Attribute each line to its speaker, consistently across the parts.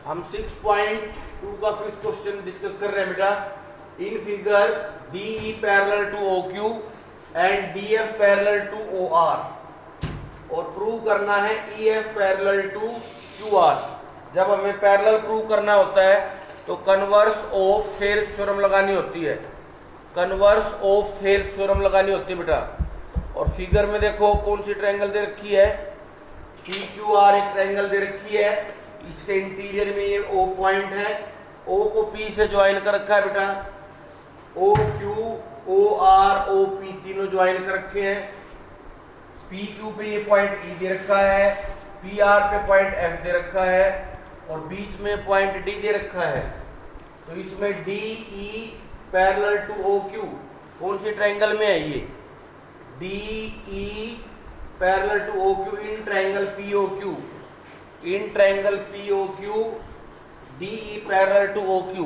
Speaker 1: हम 6.2 का fifth question discuss कर रहे हैं बेटा। In figure DE parallel to OQ and DF parallel to OR और प्रूव करना है EF पैरेलल टू QR। जब हमें पैरेलल प्रूव करना होता है तो कन्वर्स ऑफ थेल्स थ्योरम लगानी होती है, कन्वर्स ऑफ थेल्स थ्योरम लगानी होती है बेटा। और फिगर में देखो कौन सी ट्रायंगल दे रखी है, PQR एक ट्रायंगल दे रखी है। इसके इंटीरियर में ये O पॉइंट है, O को P से ज्वाइन कर रखा है बेटा। OQ, OR, OP तीनों ज्वाइन कर रखे हैं। PQ पे ये पॉइंट E दे रखा है, PR पे पॉइंट F दे रखा है और बीच में पॉइंट D दे रखा है। तो इसमें DE पैरेलल टू OQ कौन सी ट्रायंगल में है ये, DE parallel to OQ in triangle POQ, in triangle POQ DE parallel to OQ।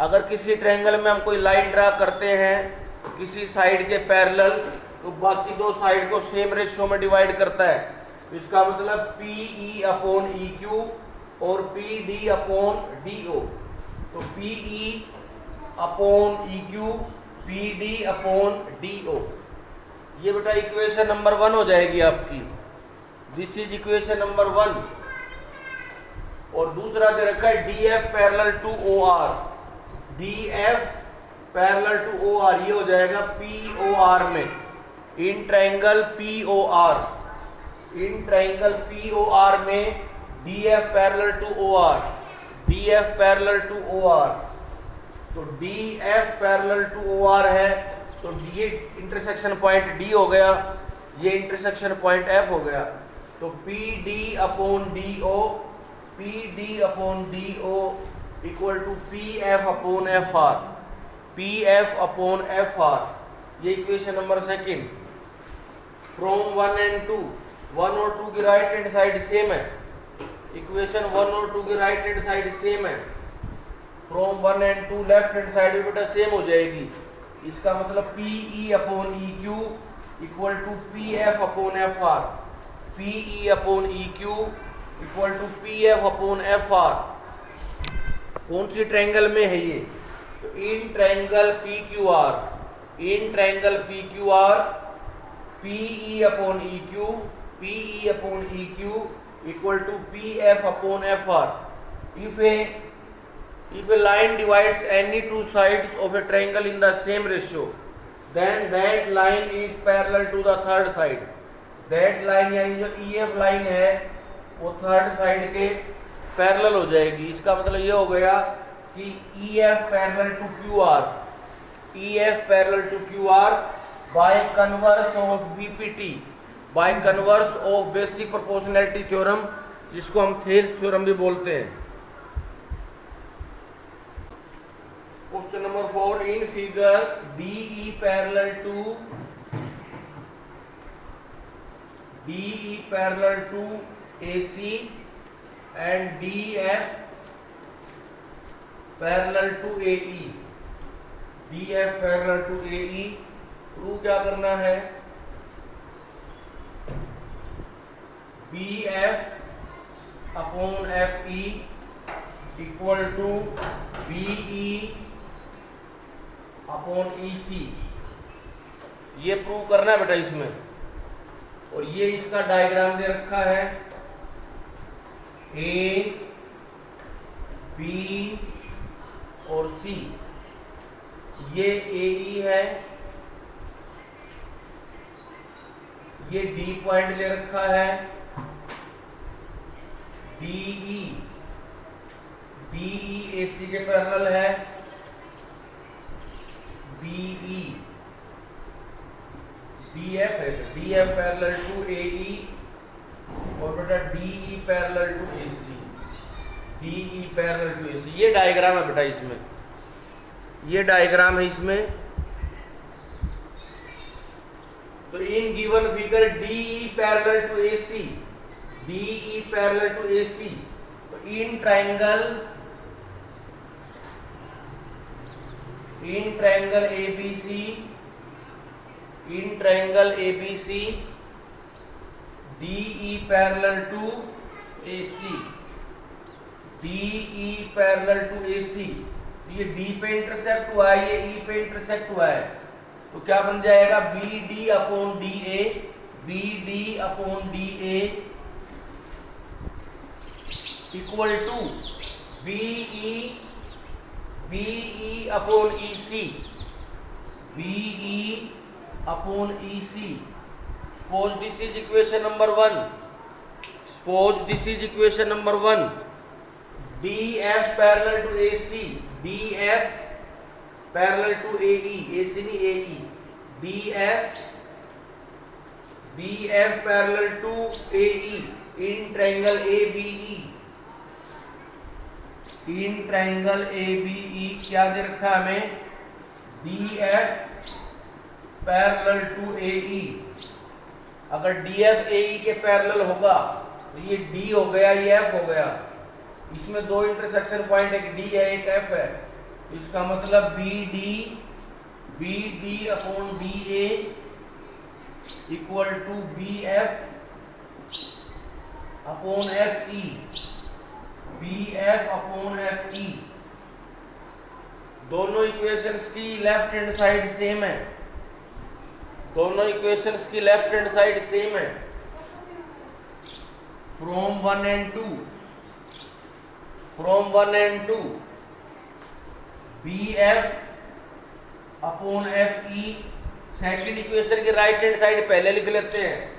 Speaker 1: अगर किसी ट्रायंगल में हम कोई लाइन ड्रा करते हैं किसी साइड के पैरेलल तो बाकी दो साइड को सेम रेशियो में डिवाइड करता है। तो इसका मतलब PE अपॉन EQ और PD अपॉन DO। तो PE upon EQ, PD upon DO, ये बेटा इक्वेशन नंबर 1 हो जाएगी आपकी। This is equation number 1। और दूसरा दे रखा है DF parallel to OR, DF parallel to OR, ये हो जाएगा POR में, in triangle POR, in triangle POR में DF parallel to OR, DF parallel to OR। तो DF पैरेलल टू OR है तो ये इंटरसेक्शन पॉइंट D हो गया, ये इंटरसेक्शन पॉइंट F हो गया। तो PD upon DO, PD upon DO equal to PF upon FR, PF upon FR। ये इक्वेशन नंबर 2। फ्रॉम 1 एंड 2, 1 और 2 की राइट हैंड साइड सेम है, इक्वेशन 1 और 2 की राइट हैंड साइड सेम है। From 1 and 2 left hand side भी बेटा same हो जाएगी। इसका मतलब PE upon EQ equal to PF upon FR, PE upon EQ equal to PF upon FR। कौन सी ट्रायंगल में है ये, तो in triangle PQR, in triangle PQR PE upon EQ, PE upon EQ equal to PF upon FR। If a line divides any two sides of a triangle in the same ratio, then that line is parallel to the third side. That line यानी जो EF line है वो third side के parallel हो जाएगी। इसका मतलब ये हो गया कि EF parallel to QR, EF parallel to QR by converse of BPT, by converse of basic proportionality theorem, जिसको हम थेल्स थ्योरम भी बोलते हैं। Question number 4, in figure DE parallel to AC and DF parallel to AE, DF parallel to AE। Prove क्या करना है, BF upon FE equal to BE upon EC, ये prove करना है बेटा इसमें। और ये इसका डायग्राम दे रखा है, A, B और C। ये AE है, ये D पॉइंट ले रखा है, DE AC के पैरेलल है, BE DF है, DF पैरेलल टू AE और बेटा DE parallel to AC, DE parallel to AC। ये डायग्राम है बेटा इसमें, ये डायग्राम है इसमें। तो in given figure DE parallel to AC, DE parallel to AC, तो in triangle ABC, in triangle ABC DE parallel to AC, DE parallel to AC, ये D पे इंटरसेक्ट हुआ है, ये E पे इंटरसेक्ट हुआ है, तो क्या बन जाएगा BD upon DA, BD upon DA equal to BE upon EC, BE upon EC। Suppose this is equation number 1. Suppose this is equation number 1. DF parallel to AC, DF parallel to AE, AC नहीं AE, DF parallel to AE in triangle ABE, in triangle ABE क्या दे रखा है हमें, DF parallel to AE। अगर DF AE के parallel होगा तो ये D हो गया, ये F हो गया, इसमें दो इंटरसेक्शन पॉइंट, एक D है एक F है, तो इसका मतलब BD upon DA equal to BF upon FE, BF upon FE। दोनों इक्वेशंस की लेफ्ट हैंड साइड सेम है, दोनों इक्वेशंस की लेफ्ट हैंड साइड सेम है। From 1 and 2, from 1 and 2 BF upon FE, second equation के राइट हैंड साइड पहले लिख लेते हैं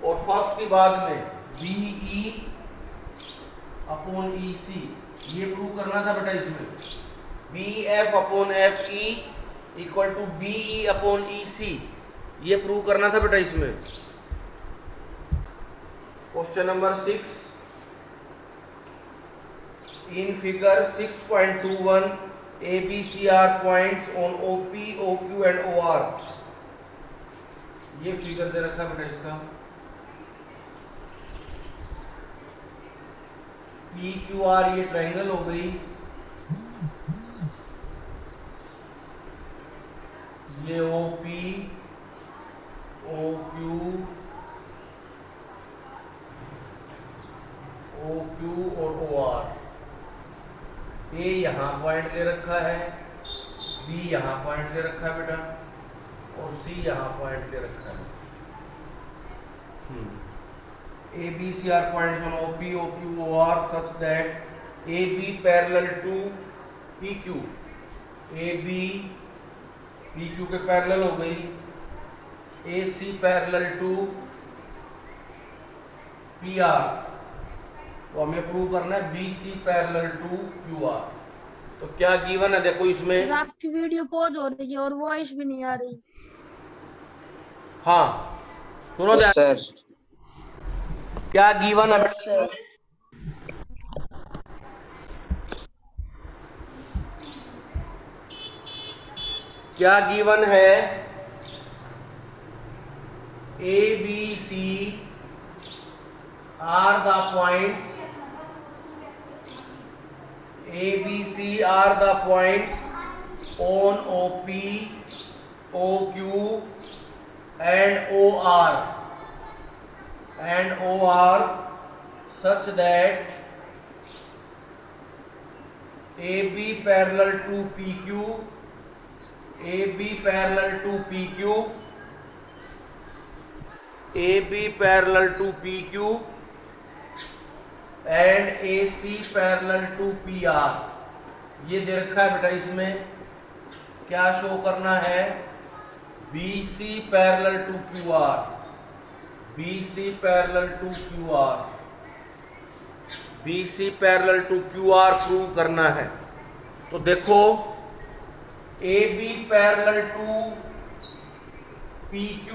Speaker 1: और फर्स्ट की बाद में BE अपॉन EC, ये प्रूव करना था बेटा इसमें, BF upon FE equal to BE upon EC, ये प्रूव करना था बेटा इसमें। Question number 6, in figure 6.21 ABCR points on OP, OQ and OR, ये फिगर दे रखा बेटा इसका, PQR ये ट्रायंगल हो गई, ये OP, OQ और OR, A यहाँ पॉइंट ले रखा है, B यहाँ पॉइंट ले रखा है बेटा, और C यहाँ पॉइंट ले रखा है। ABCR points on OP, OQ, OR such that AB parallel to PQ, AB PQ के पैरेलल हो गई, AC पैरेलल टू PR, तो हमें प्रूव करना है BC पैरेलल टू QR। तो क्या गिवन है देखो इसमें,
Speaker 2: आपकी वीडियो पॉज हो रही है और वॉइस भी नहीं आ रही।
Speaker 1: हाँ सुनो
Speaker 3: सर,
Speaker 1: क्या गिवन है बेटा, क्या गिवन है, ABC are the points, ABC are the points on OP, OQ and OR such that AB parallel to PQ, AB parallel to PQ, AB parallel to PQ and AC parallel to PR। ये दे रखा है बेटा, इसमें क्या show करना है, BC parallel to QR, BC parallel to QR, BC parallel to QR prove करना है। तो देखो AB parallel to PQ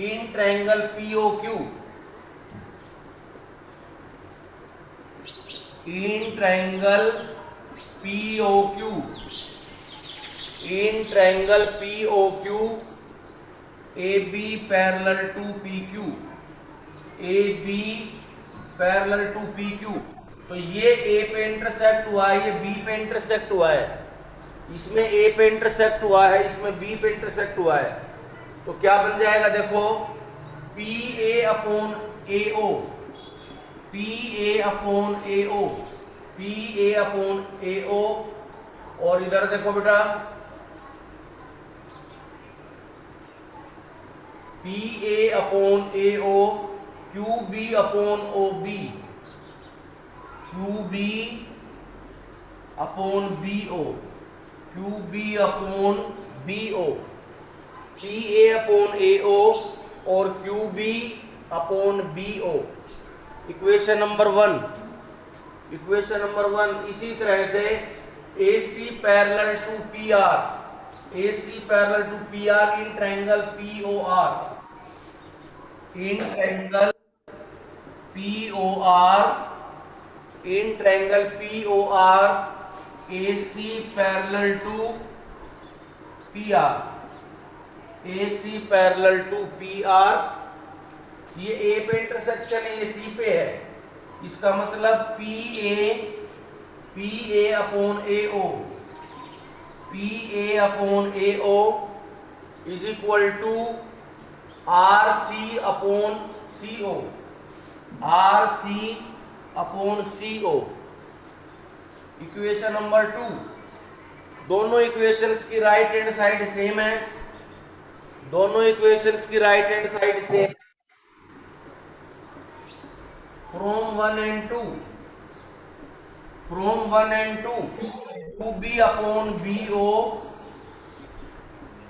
Speaker 1: in triangle POQ, in triangle POQ, in triangle POQ AB parallel to PQ, AB parallel to PQ, तो ये A पे intersect हुआ है, ये B पे इंटरसेक्ट हुआ है, इसमें A पे इंटरसेक्ट हुआ है, इसमें B पे इंटरसेक्ट हुआ है, तो क्या बन जाएगा देखो, PA upon AO, PA upon AO P A upon A O, और इधर देखो बेटा P A upon A O, Q B upon O B, Q B upon B O, Q B upon B O, P A upon A O और Q B upon B O. Equation number 1, equation number 1। इसी तरह से A C parallel to P R, A C parallel to P are in triangle P O R, in triangle P O R, in triangle P O R, A C parallel to P R, A C parallel to P R. ये A पे intersection A सी पे है, इसका मतलब P A upon A O, P A upon A O is equal to R C upon C O, R C upon C O. Equation number 2, दोनों equations की right hand side same है, दोनों equations की right hand side same. From 1 and 2, from 1 and 2, Q B upon B O,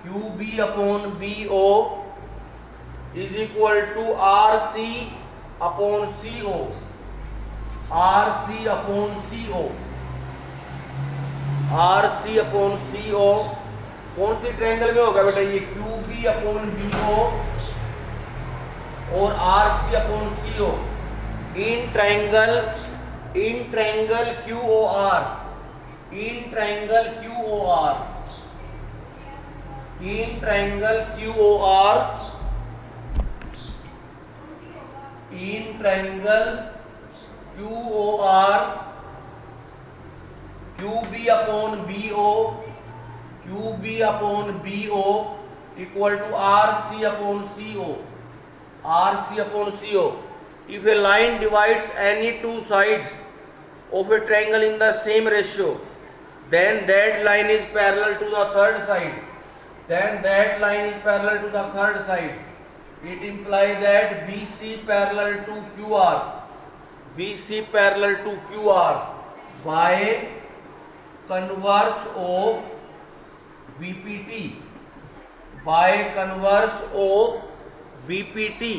Speaker 1: Q B upon B O is equal to R C upon C O, R C upon C O, R C upon C O. कौन सी triangle में होगा बेटा ये? Q B upon B O और R C upon C O in triangle Q O R, in triangle Q O R, in triangle Q O R, in triangle Q O R, Q B upon B O, Q B upon B O equal to R C upon C O, R C upon C O. If a line divides any two sides of a triangle in the same ratio, then that line is parallel to the third side, then that line is parallel to the third side. It implies that BC parallel to QR, BC parallel to QR by converse of VPT, by converse of VPT.